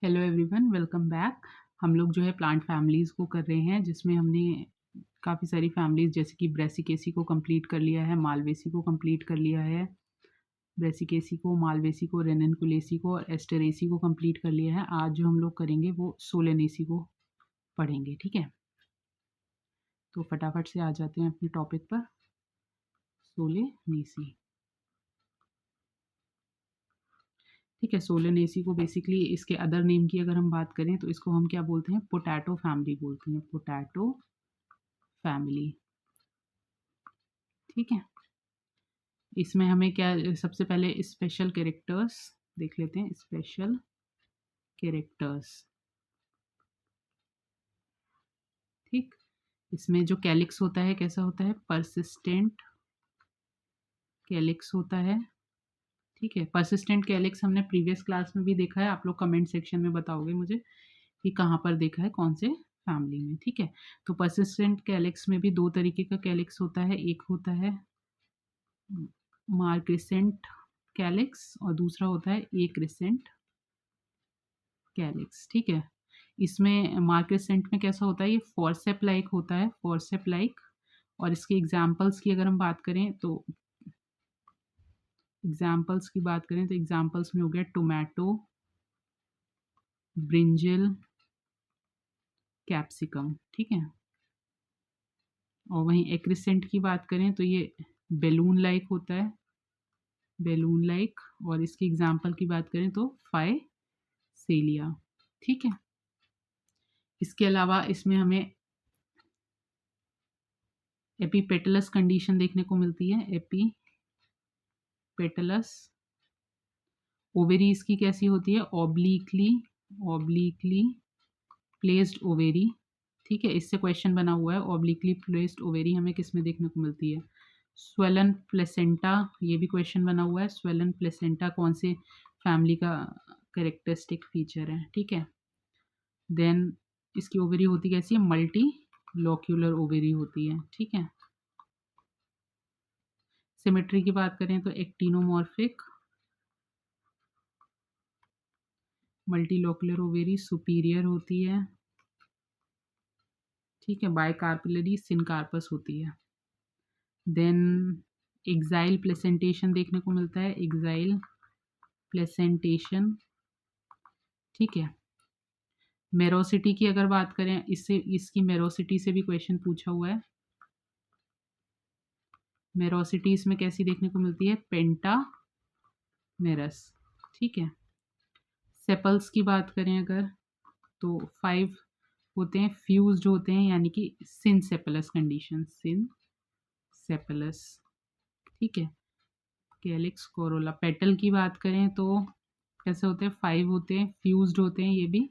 Hello everyone, welcome back. हम लोग जो है प्लांट फैमिलीज़ को कर रहे हैं, जिसमें हमने काफ़ी सारी फैमिलीज़ जैसे कि ब्रेसिकेसी को कंप्लीट कर लिया है, मालवेसी को कंप्लीट कर लिया है, ब्रेसिकेसी को, मालवेसी को, रेननकुलेसी को और एस्टरेसी को कंप्लीट कर लिया है। आज जो हम लोग करेंगे वो सोलेनेसी को पढ़ेंगे, ठीक है। तो फटाफट से आ जाते हैं अपने टॉपिक पर। सोलेनेसी, ठीक है। सोलेनेसी को बेसिकली इसके अदर नेम की अगर हम बात करें तो इसको हम क्या बोलते हैं, पोटैटो फैमिली बोलते हैं, पोटैटो फैमिली, ठीक है। इसमें हमें क्या, सबसे पहले स्पेशल कैरेक्टर्स देख लेते हैं। स्पेशल कैरेक्टर्स, ठीक। इसमें जो कैलिक्स होता है कैसा होता है, परसिस्टेंट कैलिक्स होता है, ठीक है। परसिस्टेंट कैलिक्स हमने प्रीवियस क्लास में भी देखा है, आप लोग कमेंट सेक्शन में बताओगे मुझे कि कहाँ पर देखा है, कौन से फैमिली में, ठीक है। तो परसिस्टेंट कैलिक्स में भी दो तरीके का कैलिक्स होता है, एक होता है मार्क्रेसेंट कैलिक्स और दूसरा होता है एक्रेसेंट कैलिक्स, ठीक है। इसमें मार्क्रेसेंट में कैसा होता है, ये फॉरसेप लाइक होता है, फॉरसेप लाइक। और इसके एग्जाम्पल्स की अगर हम बात करें तो एग्जाम्पल्स में हो गया टोमेटो, ब्रिंजल, कैप्सिकम, ठीक है। और वहीं एक्रिसेंट की बात करें तो ये बेलून लाइक होता है, बेलून लाइक। और इसकी एग्जाम्पल की बात करें तो फाइसेलिया, ठीक है। इसके अलावा इसमें हमें एपीपेटलस कंडीशन देखने को मिलती है, एपीपेटलस। ओवेरी इसकी कैसी होती है, ऑब्लिकली प्लेस्ड ओवेरी, ठीक है। इससे क्वेश्चन बना हुआ है, ऑब्लिकली प्लेस्ड ओवेरी हमें किस में देखने को मिलती है, स्वेलन प्लेसेंटा। ये भी क्वेश्चन बना हुआ है, स्वेलन प्लेसेंटा कौन से फैमिली का कैरेक्टरिस्टिक फीचर है, ठीक है। देन इसकी ओवेरी होती कैसी है, मल्टी लोक्यूलर ओवेरी होती है, ठीक है। सिमेट्री की बात करें तो एक्टिनोमॉर्फिक मल्टीलोकुलर ओवेरी सुपीरियर होती है, ठीक है। बाइकार्पिलरी सिनकार्पस होती है। देन एक्साइल प्लेसेंटेशन देखने को मिलता है, एक्साइल प्लेसेंटेशन, ठीक है। मेरोसिटी की अगर बात करें, इससे इसकी मेरोसिटी से भी क्वेश्चन पूछा हुआ है। मेरोसिटी इसमें कैसी देखने को मिलती है, पेंटा मेरस, ठीक है। सेपल्स की बात करें अगर तो 5 होते हैं, फ्यूज्ड होते हैं, यानी कि सिनसेपलस कंडीशन, सिनसेपलस, ठीक है। Calyx Corolla. पेटल की बात करें तो कैसे होते हैं, 5 होते हैं, फ्यूज्ड होते हैं ये भी,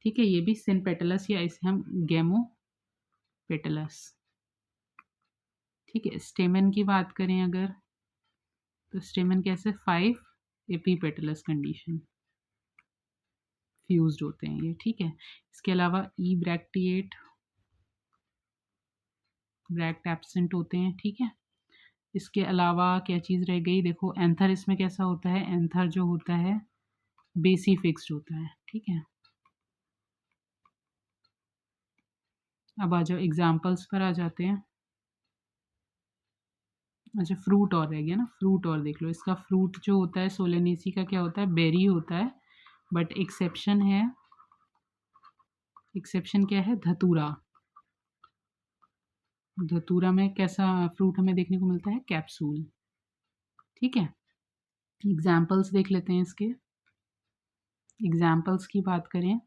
ठीक है। ये भी सिन पेटलस या इसे हम गेमो पेटलस, ठीक है। स्टेमन की बात करें अगर तो स्टेमन कैसे, 5 एपीपेटलस कंडीशन, फ्यूज्ड होते हैं ये, ठीक है। इसके अलावा ई ब्रैक्टिएट, ब्रैक्ट एब्सेंट होते हैं, ठीक है। इसके अलावा क्या चीज़ रह गई, देखो एंथर इसमें कैसा होता है, एंथर जो होता है बेसी फिक्स्ड होता है, ठीक है। अब आ जाओ एग्जाम्पल्स पर आ जाते हैं। अच्छा, फ्रूट और रह गया ना, फ्रूट और देख लो। इसका फ्रूट जो होता है सोलेनेसी का क्या होता है, बेरी होता है। बट एक्सेप्शन है, एक्सेप्शन क्या है, धतूरा। धतूरा में कैसा फ्रूट हमें देखने को मिलता है, कैप्सूल, ठीक है। एग्जाम्पल्स देख लेते हैं इसके। एग्जाम्पल्स की बात करें,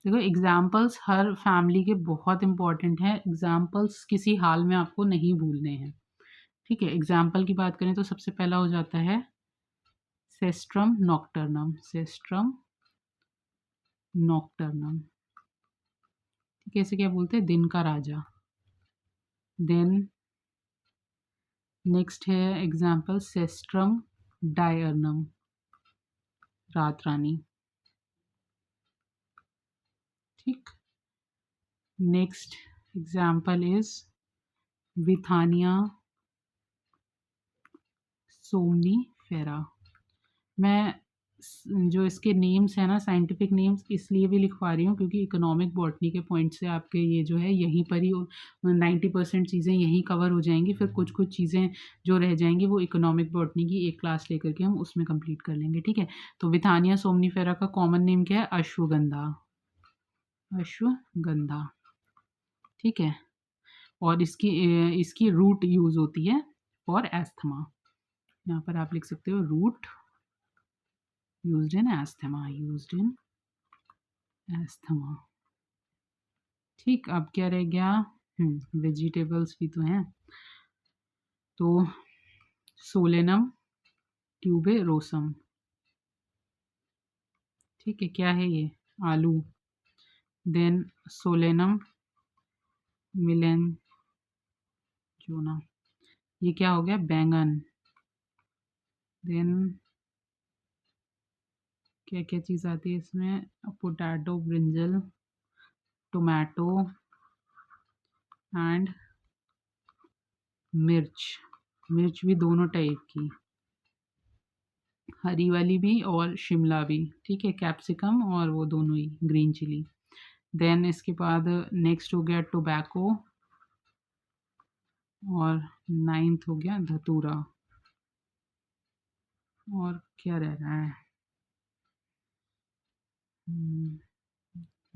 देखो एग्जाम्पल्स हर फैमिली के बहुत इंपॉर्टेंट हैं, एग्जाम्पल्स किसी हाल में आपको नहीं भूलने हैं, ठीक है। एग्जाम्पल की बात करें तो सबसे पहला हो जाता है सेस्ट्रम नॉक्टर्नम, सेस्ट्रम नॉक्टर्नम, ठीक है। इसे क्या बोलते हैं, दिन का राजा। देन नेक्स्ट है एग्जाम्पल सेस्ट्रम डायर्नम, रात रानी, ठीक। Next example is Withania somnifera. मैं जो इसके नेम्स हैं ना, साइंटिफिक नेम्स इसलिए भी लिखवा रही हूँ क्योंकि इकोनॉमिक बॉटनी के पॉइंट से आपके ये जो है यहीं पर ही 90% चीज़ें यहीं कवर हो जाएंगी। फिर कुछ कुछ चीज़ें जो रह जाएंगी वो इकोनॉमिक बॉटनी की एक क्लास लेकर के हम उसमें कंप्लीट कर लेंगे, ठीक है। तो विथानिया सोमनीफेरा का कॉमन नेम क्या है? अश्वगंधा, अश्वगंधा, ठीक है। और इसकी रूट यूज़ होती है फॉर एस्थमा। यहाँ पर आप लिख सकते हो root used in asthma, used in asthma, ठीक। अब क्या रह गया? वेजिटेबल्स भी तो हैं, तो सोलेनम ट्यूबेरोसम, ठीक है। क्या है ये? आलू। देन सोलेनम मिलेंजोना, ये क्या हो गया? बैंगन। देन क्या क्या चीज़ आती है इसमें? पोटैटो, ब्रिंजल, टोमेटो एंड मिर्च। मिर्च भी दोनों टाइप की, हरी वाली भी और शिमला भी, ठीक है। कैप्सिकम और वो दोनों ही, ग्रीन चिली। देन इसके बाद नेक्स्ट हो गया टोबैको, और 9th हो गया धतूरा। और क्या रह रहा है?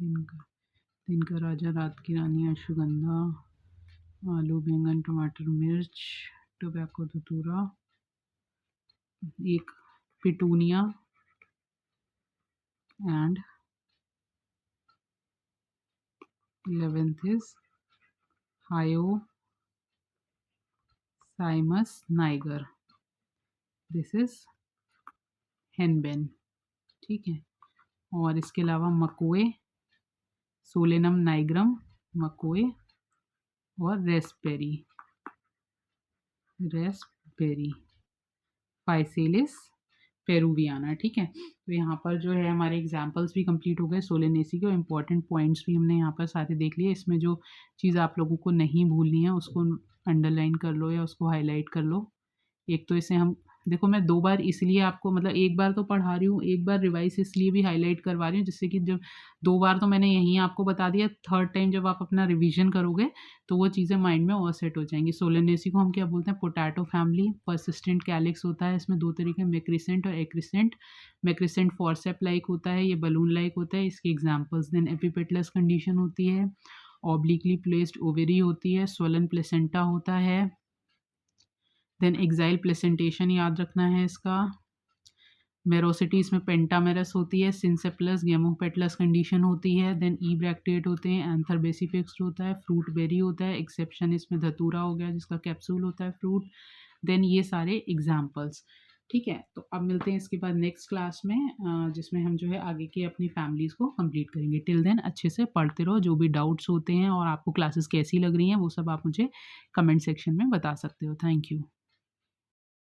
इनका इनका राजा, रात की रानी, अश्वगंधा, आलू, बैंगन, टमाटर, मिर्च, टोबैको, धतूरा, एक petunia and 11th is hyoscyamus Niger, this is henbane, ठीक है। और इसके अलावा मकोए, सोलेनम नाइग्रम, मकोए, और रेस्पेरी फाइसेलिस पेरूवियाना, ठीक है। तो यहाँ पर जो है हमारे एग्जाम्पल्स भी कंप्लीट हो गए सोलेनेसी के, और इम्पॉर्टेंट पॉइंट्स भी हमने यहाँ पर सारे देख लिए। इसमें जो चीज़ आप लोगों को नहीं भूलनी है उसको अंडरलाइन कर लो या उसको हाईलाइट कर लो। एक तो इसे हम, देखो मैं 2 बार इसलिए आपको, मतलब एक बार तो पढ़ा रही हूँ, एक बार रिवाइज़ इसलिए भी हाईलाइट करवा रही हूँ जिससे कि जब 2 बार तो मैंने यहीं आपको बता दिया, थर्ड टाइम जब आप अपना रिवीजन करोगे तो वो चीज़ें माइंड में और सेट हो जाएँगी। सोलेनेसी को हम क्या बोलते हैं? पोटैटो फैमिली, पर्सिस्टेंट कैलिक्स होता है। इसमें 2 तरीके, मैक्रिसेंट और एक्रिसेंट। मैक्रिसेंट फॉरसेप लाइक होता है, ये बलून लाइक होता है। इसके एग्जाम्पल्स, देन एपिपेटलस कंडीशन होती है, ऑब्लिकली प्लेस्ड ओवेरी होती है, स्वलन प्लेसेंटा होता है। देन एक्साइल प्लेसेंटेशन याद रखना है इसका। मेरोसिटी इसमें पेंटामेरस होती है, सिंसेप्लस गेमोपेटलस कंडीशन होती है। देन ई ब्रैक्टेट होते हैं, एंथर बेसिफिक्स्ड होता है, फ्रूट बेरी होता है, एक्सेप्शन इसमें धतूरा हो गया जिसका कैप्सूल होता है फ्रूट। देन ये सारे एग्जाम्पल्स, ठीक है। तो अब मिलते हैं इसके बाद नेक्स्ट क्लास में, जिसमें हम जो है आगे की अपनी फैमिलीज़ को कंप्लीट करेंगे। टिल देन अच्छे से पढ़ते रहो, जो भी डाउट्स होते हैं और आपको क्लासेस कैसी लग रही हैं वो सब आप मुझे कमेंट सेक्शन में बता सकते हो। Thank you.